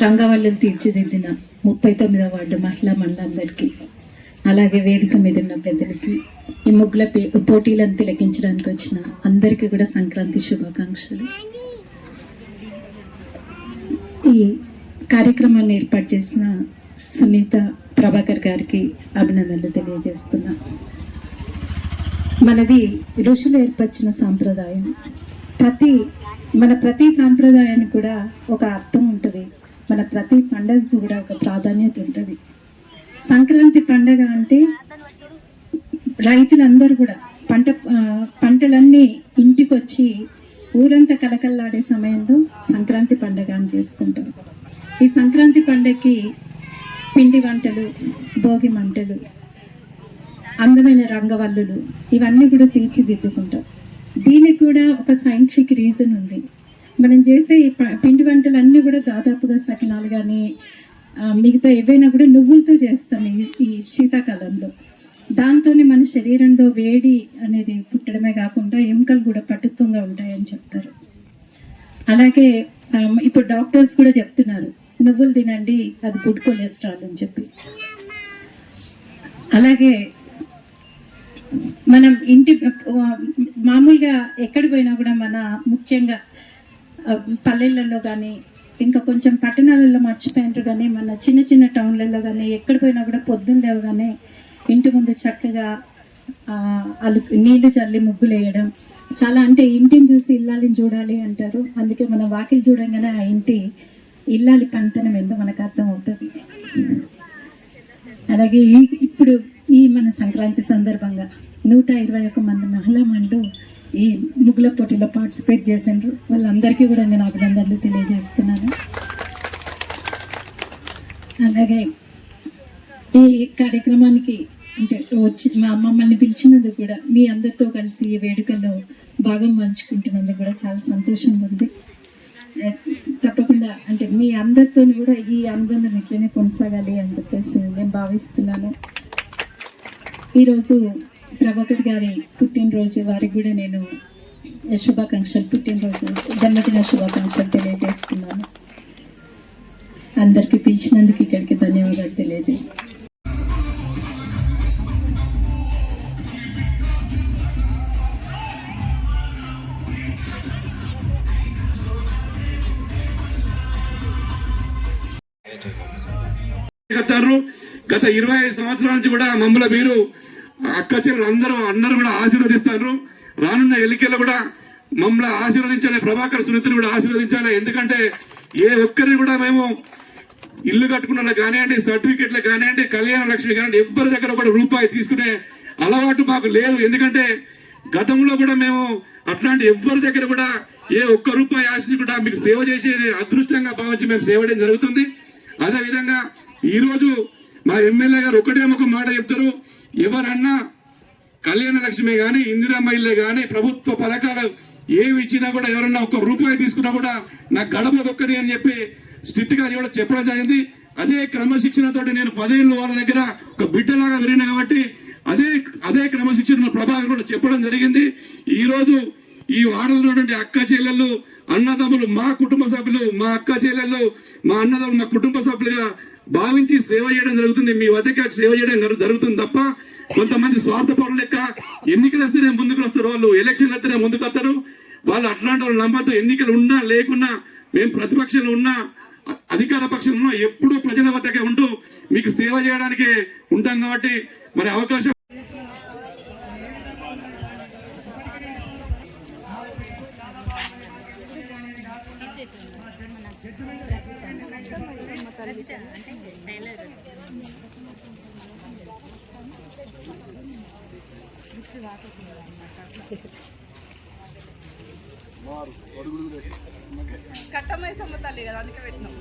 రంగవల్లులు తీర్చిదిద్దిన 39వ వార్డు మహిళా మండలందరికీ, అలాగే వేదిక మీద ఉన్న పెద్దలకి, ఈ ముగ్గుల పోటీలను తిలకించడానికి వచ్చిన అందరికీ కూడా సంక్రాంతి శుభాకాంక్షలు. ఈ కార్యక్రమాన్ని ఏర్పాటు చేసిన సునీత ప్రభాకర్ గారికి అభినందనలు తెలియజేస్తున్నా. మనది ఋషులు ఏర్పరిచిన సాంప్రదాయం. ప్రతి సాంప్రదాయానికి కూడా ఒక అర్థం ఉంటుంది. మన ప్రతి పండగకు కూడా ఒక ప్రాధాన్యత ఉంటుంది. సంక్రాంతి పండగ అంటే రైతులందరూ కూడా పంటలన్నీ ఇంటికి వచ్చి ఊరంతా కలకల్లాడే సమయంలో సంక్రాంతి పండగ అని చేసుకుంటారు. ఈ సంక్రాంతి పండగకి పిండి వంటలు, భోగి మంటలు, అందమైన రంగవల్లులు ఇవన్నీ కూడా తీర్చిదిద్దుకుంటాం. దీనికి కూడా ఒక సైంటిఫిక్ రీజన్ ఉంది. మనం చేసే పిండి వంటలన్నీ కూడా దాదాపుగా సకినాలు కానీ మిగతా ఏవైనా కూడా నువ్వులతో చేస్తాం ఈ శీతాకాలంలో. దాంతో మన శరీరంలో వేడి అనేది పుట్టడమే కాకుండా ఎముకలు కూడా పటుత్వంగా ఉంటాయని చెప్తారు. అలాగే ఇప్పుడు డాక్టర్స్ కూడా చెప్తున్నారు నువ్వులు తినండి, అది గుడ్ కొలెస్ట్రాల్ అని చెప్పి. అలాగే మనం మామూలుగా ఎక్కడికి పోయినా కూడా మన ముఖ్యంగా పల్లెలలో కానీ ఇంకా కొంచెం పట్టణాలలో మర్చిపోయినారు కానీ మన చిన్న చిన్న టౌన్లలో కానీ ఎక్కడ పోయినా కూడా పొద్దున్న లేవగానే ఇంటి ముందు చక్కగా నీళ్లు చల్లి ముగ్గులు వేయడం చాలా, అంటే ఇంటిని చూసి ఇల్లాలిని చూడాలి అంటారు. అందుకే మనం వాకిలి చూడంగానే ఆ ఇంటి ఇల్లాలి పనితనం ఏందో మనకు అర్థం అవుతుంది. అలాగే ఇప్పుడు మన సంక్రాంతి సందర్భంగా 121 మంది మహిళా మండలు ఈ ముగ్గుల పోటీలో పార్టిసిపేట్ చేసిండ్రు. వాళ్ళందరికీ కూడా నేను అభినందనలు తెలియజేస్తున్నాను. అలాగే ఈ కార్యక్రమానికి అంటే మమ్మల్ని పిలిచినందుకు కూడా, మీ అందరితో కలిసి ఈ వేడుకల్లో భాగం పంచుకుంటున్నందుకు కూడా చాలా సంతోషంగా ఉంది. తప్పకుండా అంటే మీ అందరితో కూడా ఈ అనుబంధం ఇట్లనే కొనసాగాలి అని చెప్పేసి నేను భావిస్తున్నాను. ఈరోజు ప్రభాకర్ గారి పుట్టినరోజు, వారికి కూడా నేను శుభాకాంక్షలు, పుట్టినరోజు జన్మదిన శుభాకాంక్షలు తెలియజేస్తున్నాను. అందరికీ పిలిచినందుకు ఇక్కడికి ధన్యవాదాలు తెలియజేస్తున్నాను. గత 25 సంవత్సరాల నుంచి కూడా మమ్మల్ని మీరు అక్క చెల్లెలు అందరూ కూడా ఆశీర్వదిస్తారు. రానున్న ఎన్నికల్లో కూడా మమ్మల్ని ఆశీర్వదించాలి, ప్రభాకర్ సునీతను కూడా ఆశీర్వదించాలి. ఎందుకంటే ఏ ఒక్కరిని కూడా మేము ఇల్లు కట్టుకున్న కానివ్వండి, సర్టిఫికెట్లు కానివ్వండి, కళ్యాణ లక్ష్మి కానివ్వండి, ఎవరి దగ్గర కూడా రూపాయి తీసుకునే అలవాటు మాకు లేదు. ఎందుకంటే గతంలో కూడా మేము అట్లాంటి ఎవరి దగ్గర కూడా ఏ ఒక్క రూపాయి ఆశని కూడా మీకు సేవ చేసేది అదృష్టంగా భావించి మేము సేవ చేయడం జరుగుతుంది. అదేవిధంగా ఈరోజు మా ఎమ్మెల్యే గారు ఒకటే ఒక మాట చెప్తారు, ఎవరన్నా కళ్యాణ లక్ష్మి కానీ, ఇందిరమ్మ ఇల్లే కానీ, ప్రభుత్వ పథకాలు ఏవి ఇచ్చినా కూడా ఎవరన్నా ఒక్క రూపాయి తీసుకున్నా కూడా నాకు గడప దొక్కని అని చెప్పి స్ట్రిక్ట్గా కూడా చెప్పడం జరిగింది. అదే క్రమశిక్షణతోటి నేను 10 ఏళ్ళు వాళ్ళ దగ్గర ఒక బిడ్డలాగా విరిగిన కాబట్టి అదే క్రమశిక్షణ ప్రభావం కూడా చెప్పడం జరిగింది. ఈరోజు ఈ వాడలో ఉన్నటువంటి అక్క చెల్లెళ్ళు, అన్నదమ్ములు, మా కుటుంబ సభ్యులు, మా అక్క చెల్లెళ్ళు, మా అన్నదమ్ములు, మా కుటుంబ సభ్యులుగా భావించి సేవ చేయడం జరుగుతుంది. మీ వద్దకి సేవ చేయడం జరుగుతుంది తప్ప కొంతమంది స్వార్థపరులు లెక్క ఎన్నికలు వస్తేనే ముందుకు వస్తారు, వాళ్ళు ఎలక్షన్లు వస్తేనే ముందుకు వస్తారు. వాళ్ళు అట్లాంటి వాళ్ళు నమ్మద్దు. ఎన్నికలు ఉన్నా లేకున్నా, మేము ప్రతిపక్షంలో ఉన్నా అధికార పక్షంలో ఉన్నా ఎప్పుడూ ప్రజల వద్దకే ఉంటూ మీకు సేవ చేయడానికే ఉంటాం. కాబట్టి మరి అవకాశం కట్టమైసమ్మ తల్లి కదా, అందుకే పెట్టినాం.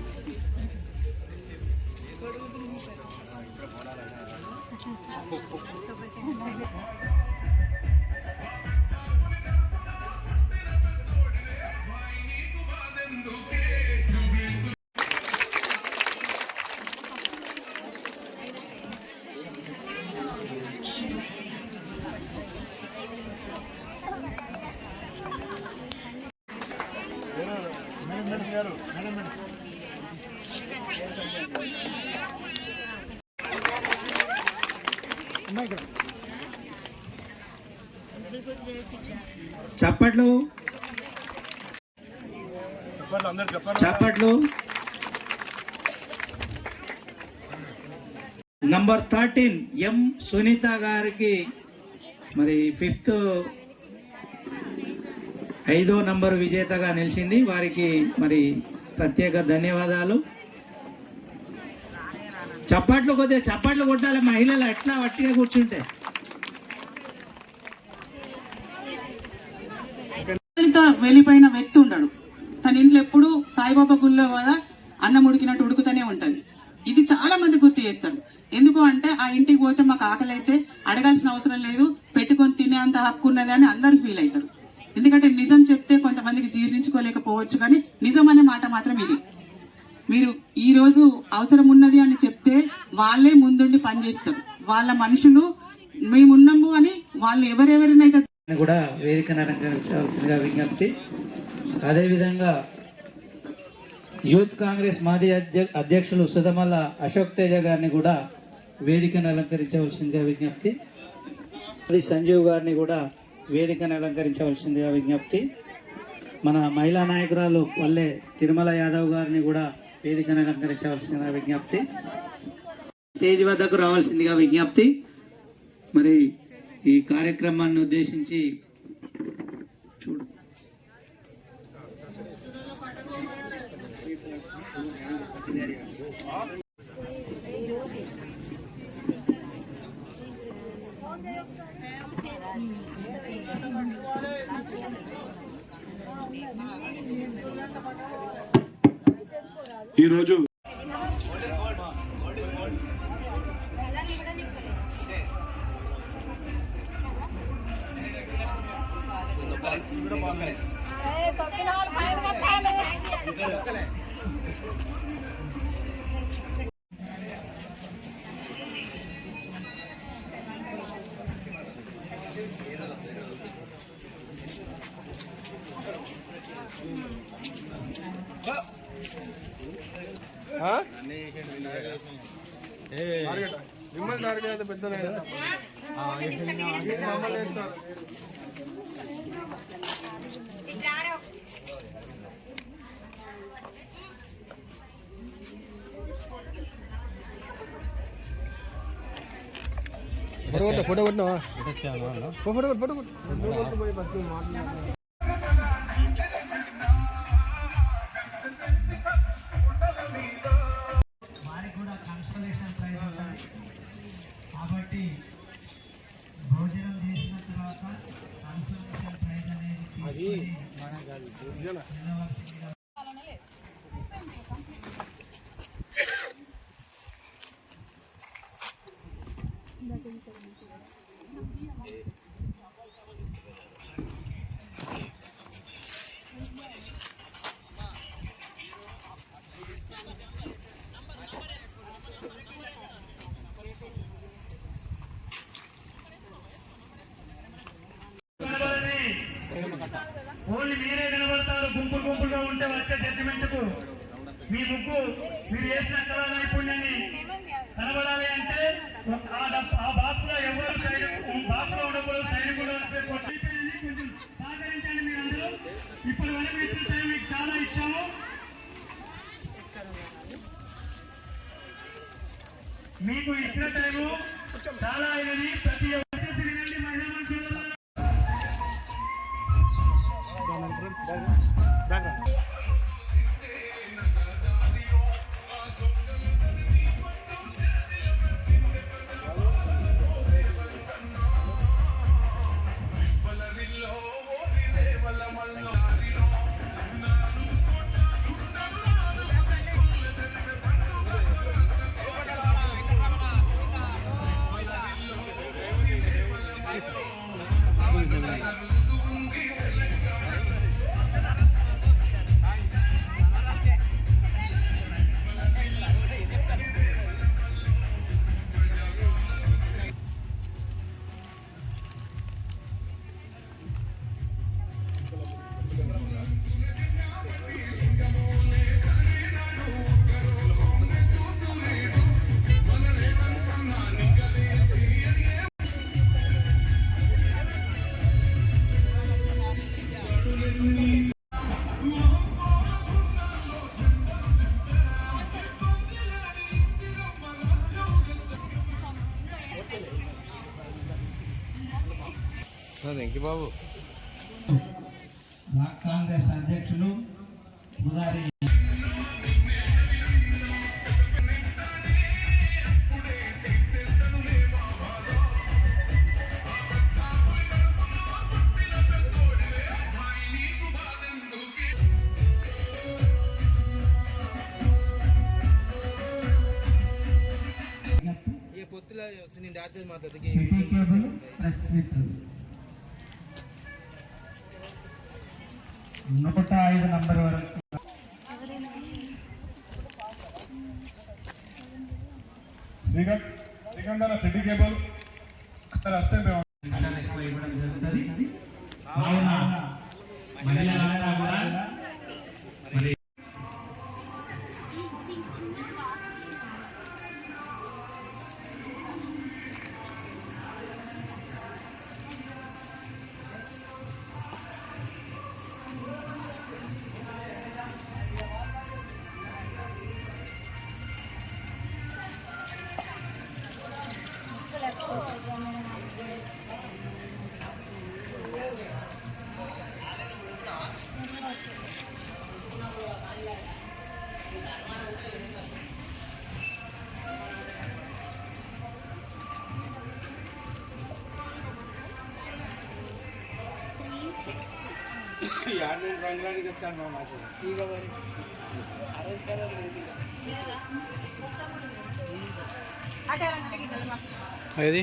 మేడం చప్పట్లు చప్పట్లు. నంబర్ 13 ఎం సునీత గారికి మరి 5వ నంబర్ విజేతగా నిలిచింది. వారికి మరి ప్రత్యేక ధన్యవాదాలు. చప్పట్లు కొద్దిగా చప్పట్లు కొట్టాలి మహిళలు, ఎట్లా వట్టిగా కూర్చుంటే. వెళ్ళిపోయిన వ్యక్తి ఉన్నాడు, తన ఇంట్లో ఎప్పుడు సాయిబాబా గుళ్ళో కదా అన్నం ఉడికినట్టు ఉడుకుతూనే ఉంటుంది. ఇది చాలా మంది గుర్తు చేస్తారు. ఎందుకు అంటే ఆ ఇంటికి పోతే మాకు ఆకలి అయితే అడగాల్సిన అవసరం లేదు, పెట్టుకొని తినేంత హక్కు ఉన్నది అని అందరూ ఫీల్ అవుతారు. ఎందుకంటే నిజం చెప్తే కొంతమందికి జీర్ణించుకోలేకపోవచ్చు, కానీ నిజం అనే మాట మాత్రం ఇది. మీరు ఈ రోజు అవసరం ఉన్నది అని చెప్తే వాళ్ళే ముందుండి పనిచేస్తారు. వాళ్ళ మనుషులు మేమున్నాము అని వాళ్ళు ఎవరెవరినైతే కూడా వేదికను అలంకరించవలసిందిగా విజ్ఞప్తి. అదేవిధంగా యూత్ కాంగ్రెస్ మాజీ అధ్యక్షులు సుధమల్ల అశోక్ తేజ గారిని కూడా వేదికను అలంకరించవలసిందిగా విజ్ఞప్తి. సంజీవ్ గారిని కూడా వేదికను అలంకరించవలసిందిగా విజ్ఞప్తి. మన మహిళా నాయకురాలు వల్లే తిరుమల యాదవ్ గారిని కూడా వేదికను అలంకరించవలసిందిగా విజ్ఞప్తి. స్టేజ్ వద్దకు రావాల్సిందిగా విజ్ఞప్తి. మరి ఈ కార్యక్రమాన్ని ఉద్దేశించి చూడు ఈరోజు మిమ్మల్ని టార్గెట్ పెద్ద ఫోటో కొట్టినావా? ఫోటో కొట్టు. కాబట్టి భోజనం చేసిన తర్వాత కన్సల్టేషన్ ప్రైజ్ అనేది ఓన్లీ మీరే కనబడతారు. గుంపులుగా ఉంటే వచ్చే జడ్జిమెంట్కు మీ ముగ్గు మీరు చేసిన కళా నైపుణ్యాన్ని కనబడాలి అంటే ఆ బాక్స్ లో ఎవరు బాక్స్ లో ఉండకూడదు, సైనికుడు కొంచెం సహకరించండి మీరందరూ. ఇప్పుడు వరకు ఇచ్చిన టైం మీకు చాలా ఇచ్చాము. మీకు ఇచ్చిన టైము చాలా అయినది. ప్రతి ఒక్కరికి మహిళా మంత్రులు బాబు కాంగ్రెస్ అధ్యక్షులు ఉదారి సిటీ కేబుల్ ప్రెస్ మిత్రులు 105 నంబర్ వరకు శ్రీకంఠ సిటీ కేబుల్ ఎక్కువ ఇవ్వడం జరుగుతుంది. కావున మహిళలంతా కూడా మరి అది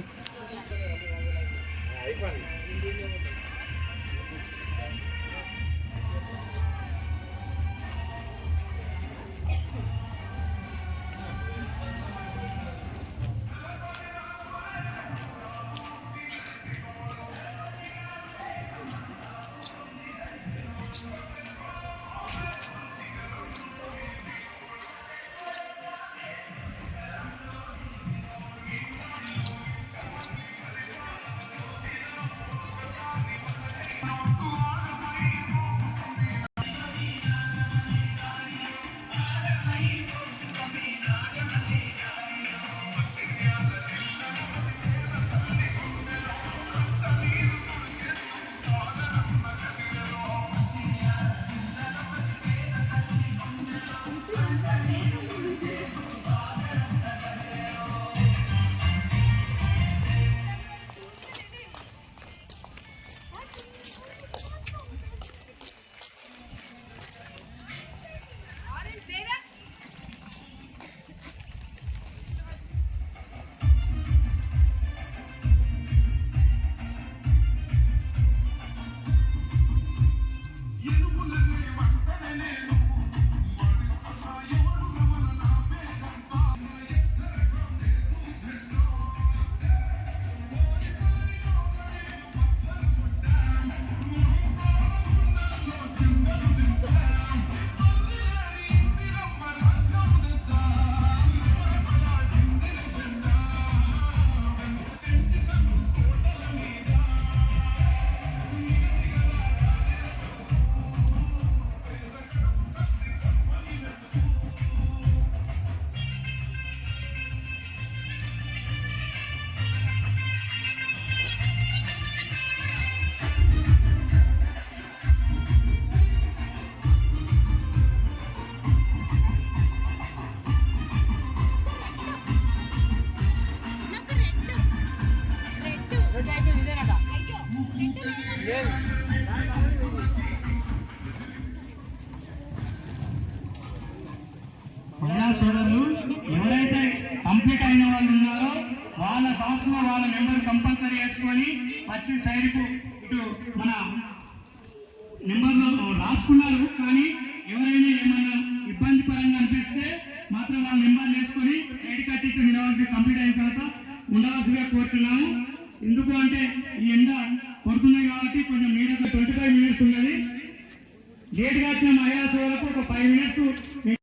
మహిళా సోదరులు ఎవరైతే కంప్లీట్ అయిన వాళ్ళు ఉన్నారో వాళ్ళ బాక్స్ లో వాళ్ళ నెంబర్ కంపల్సరీ వేసుకొని వచ్చి సైడ్ కు ఇటు మన నెంబర్లో రాసుకున్నారు. కానీ ఎవరైనా ఏమన్నా ఇబ్బంది పరంగా అనిపిస్తే మాత్రం వాళ్ళ నెంబర్ వేసుకొని సైడ్ కట్టి ఇక్కడ నిలవాల్సి కంప్లీట్ అయిన తర్వాత ఉండవలసిగా కోరుతున్నాము. ఎందుకు అంటే ఈ ఎండ కొడుతున్నాయి కాబట్టి కొంచెం మీరు 25 మినిట్స్ ఉన్నది. లేట్గా వచ్చిన మహిళా సోదరులకు ఒక 5 మినిట్స్